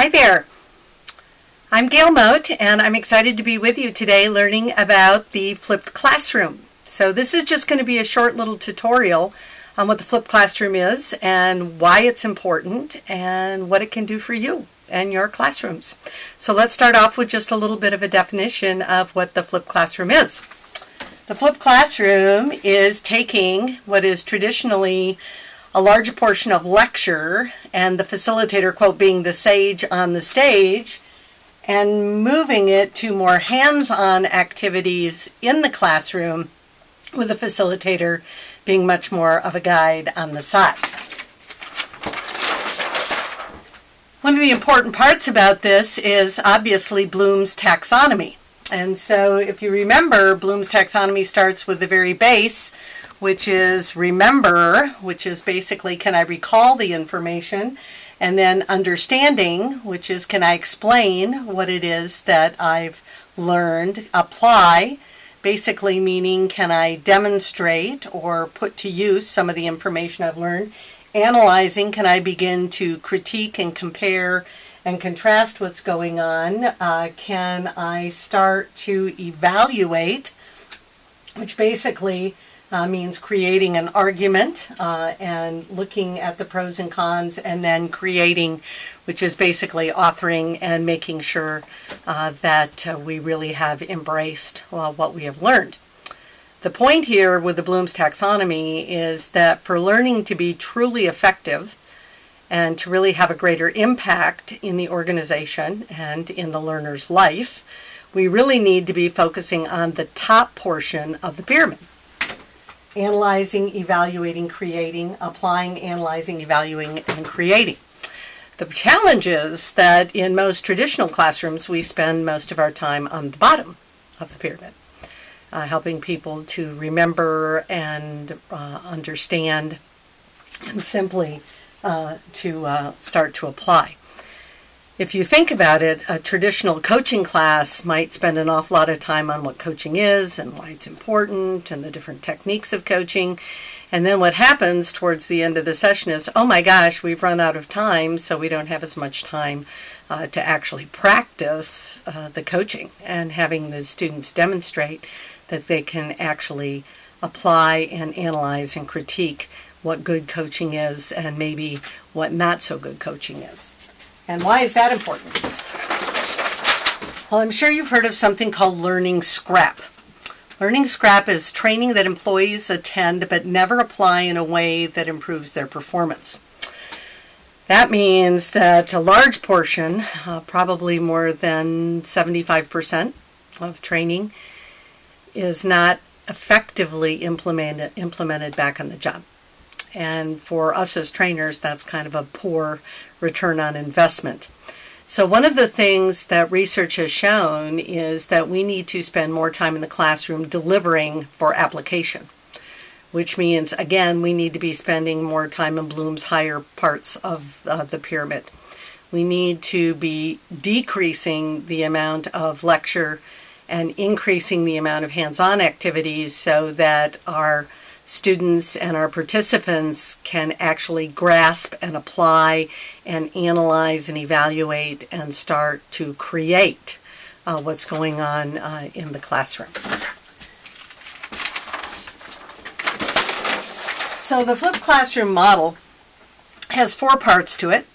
Hi there. I'm Gail Moat, and I'm excited to be with you today learning about the flipped classroom. So this is just going to be a short little tutorial on what the flipped classroom is and why it's important and what it can do for you and your classrooms. So let's start off with just a little bit of a definition of what the flipped classroom is. The flipped classroom is taking what is traditionally a larger portion of lecture and the facilitator, quote, being the sage on the stage, and moving it to more hands-on activities in the classroom with the facilitator being much more of a guide on the side. One of the important parts about this is obviously Bloom's taxonomy. And so if you remember, Bloom's taxonomy starts with the very base, which is remember, which is basically can I recall the information, and then understanding, which is can I explain what it is that I've learned, apply, basically meaning can I demonstrate or put to use some of the information I've learned, analyzing, can I begin to critique and compare and contrast what's going on, can I start to evaluate, which basically means creating an argument and looking at the pros and cons, and then creating, which is basically authoring and making sure that we really have embraced what we have learned. The point here with the Bloom's taxonomy is that for learning to be truly effective and to really have a greater impact in the organization and in the learner's life, we really need to be focusing on the top portion of the pyramid. Analyzing, evaluating, creating, applying, analyzing, evaluating, and creating. The challenge is that in most traditional classrooms, we spend most of our time on the bottom of the pyramid, helping people to remember and understand and simply to start to apply. If you think about it, a traditional coaching class might spend an awful lot of time on what coaching is and why it's important and the different techniques of coaching. And then what happens towards the end of the session is, oh my gosh, we've run out of time, so we don't have as much time to actually practice the coaching and having the students demonstrate that they can actually apply and analyze and critique what good coaching is and maybe what not so good coaching is. And why is that important? Well, I'm sure you've heard of something called Learning Scrap. Learning Scrap is training that employees attend but never apply in a way that improves their performance. That means that a large portion, probably more than 75% of training, is not effectively implemented back on the job. And for us as trainers, that's kind of a poor return on investment. So one of the things that research has shown is that we need to spend more time in the classroom delivering for application, which means, again, we need to be spending more time in Bloom's higher parts of the pyramid. We need to be decreasing the amount of lecture and increasing the amount of hands-on activities so that our students and our participants can actually grasp and apply and analyze and evaluate and start to create what's going on in the classroom. So the flipped classroom model has 4 parts to it: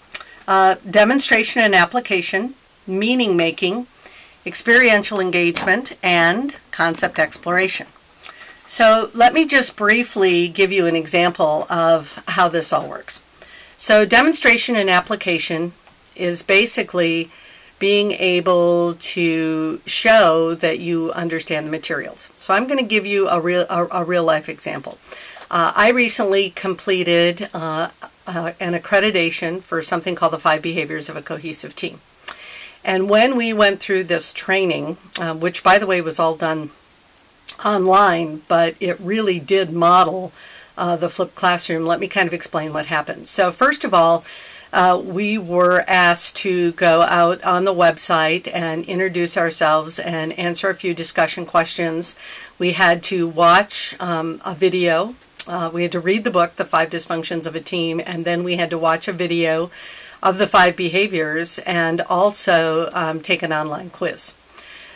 demonstration and application, meaning making, experiential engagement, and concept exploration. So let me just briefly give you an example of how this all works. So demonstration and application is basically being able to show that you understand the materials. So I'm going to give you a real life example. I recently completed an accreditation for something called the 5 Behaviors of a Cohesive Team. And when we went through this training, which by the way was all done online, but it really did model the flipped classroom. Let me kind of explain what happened. So first of all, we were asked to go out on the website and introduce ourselves and answer a few discussion questions. We had to watch a video. We had to read the book, The 5 Dysfunctions of a Team, and then we had to watch a video of the 5 behaviors and also take an online quiz.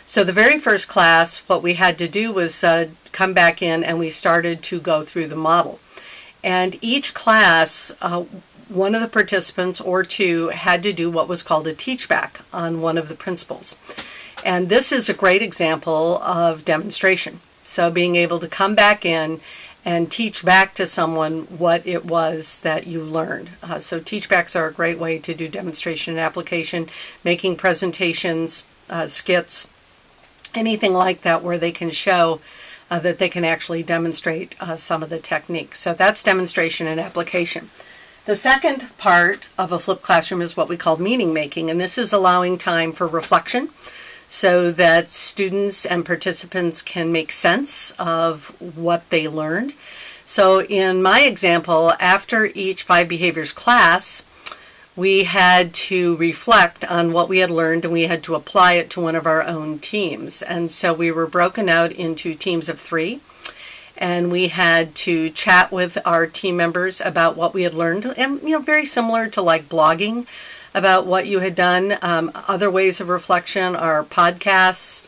So the very first class, what we had to do was come back in and we started to go through the model. And each class, one of the participants or two had to do what was called a teach back on one of the principles. And this is a great example of demonstration. So being able to come back in and teach back to someone what it was that you learned. So teach backs are a great way to do demonstration and application, making presentations, skits, anything like that where they can show that they can actually demonstrate some of the techniques. So that's demonstration and application. The second part of a flipped classroom is what we call meaning making, and this is allowing time for reflection so that students and participants can make sense of what they learned. So in my example, after each 5 behaviors class, we had to reflect on what we had learned and we had to apply it to one of our own teams. And so we were broken out into teams of 3 and we had to chat with our team members about what we had learned, and very similar to like blogging about what you had done. Other ways of reflection are podcasts,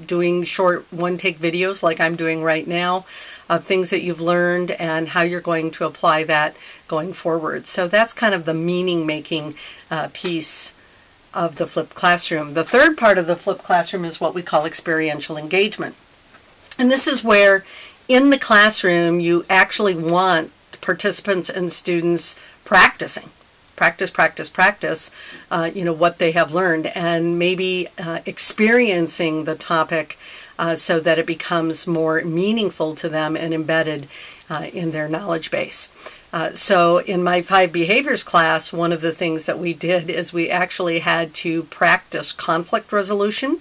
doing short one-take videos like I'm doing right now, of things that you've learned and how you're going to apply that going forward. So that's kind of the meaning-making piece of the flipped classroom. The third part of the flipped classroom is what we call experiential engagement. And this is where in the classroom you actually want participants and students practicing. Practice, what they have learned, and maybe experiencing the topic so that it becomes more meaningful to them and embedded in their knowledge base. So in my 5 behaviors class, one of the things that we did is we actually had to practice conflict resolution,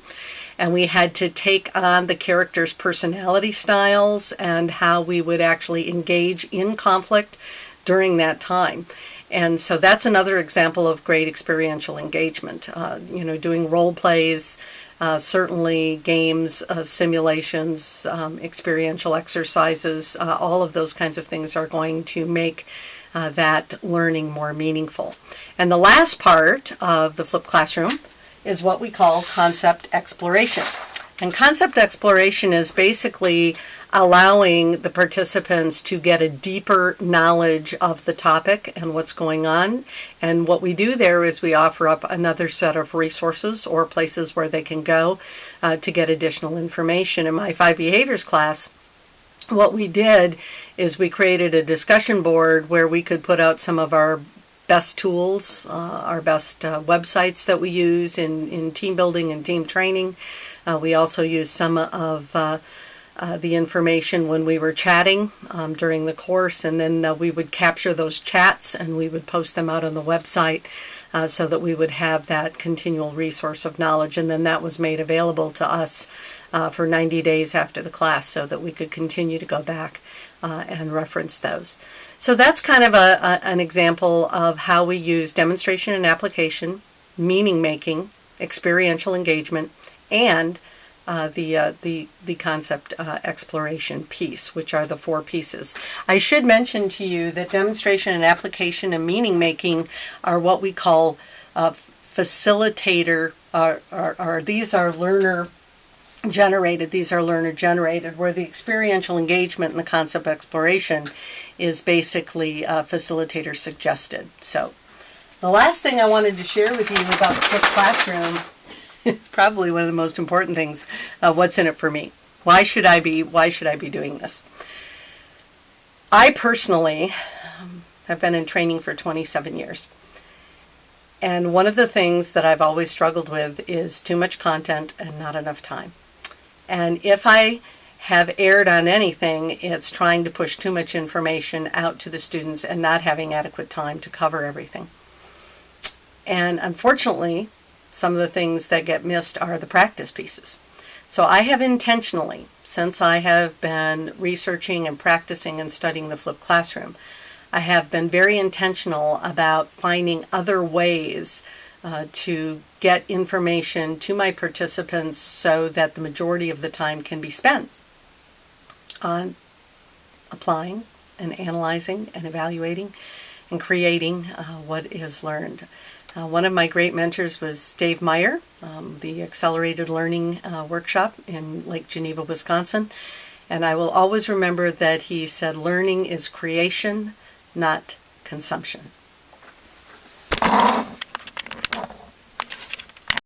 and we had to take on the characters' personality styles and how we would actually engage in conflict during that time. And so that's another example of great experiential engagement. Doing role plays, certainly games, simulations, experiential exercises, all of those kinds of things are going to make that learning more meaningful. And the last part of the flipped classroom is what we call concept exploration. And concept exploration is basically allowing the participants to get a deeper knowledge of the topic and what's going on. And what we do there is we offer up another set of resources or places where they can go to get additional information. In my 5 behaviors class, what we did is we created a discussion board where we could put out some of our best tools, our best websites that we use in team building and team training. We also used some of the information when we were chatting during the course, and then we would capture those chats and we would post them out on the website so that we would have that continual resource of knowledge, and then that was made available to us for 90 days after the class so that we could continue to go back and reference those. So that's kind of an example of how we use demonstration and application, meaning making, experiential engagement, and the concept exploration piece, which are the 4 pieces. I should mention to you that demonstration and application and meaning making are what we call facilitator, these are learner generated. These are learner generated, where the experiential engagement and the concept exploration is basically facilitator suggested. So the last thing I wanted to share with you about the flipped classroom is probably one of the most important things. What's in it for me? Why should I be doing this? I personally have been in training for 27 years. And one of the things that I've always struggled with is too much content and not enough time. And if I have erred on anything, it's trying to push too much information out to the students and not having adequate time to cover everything. And unfortunately, some of the things that get missed are the practice pieces. So I have intentionally, since I have been researching and practicing and studying the flipped classroom, I have been very intentional about finding other ways to get information to my participants so that the majority of the time can be spent on applying and analyzing and evaluating and creating what is learned. One of my great mentors was Dave Meyer, the Accelerated Learning Workshop in Lake Geneva, Wisconsin. And I will always remember that he said learning is creation, not consumption.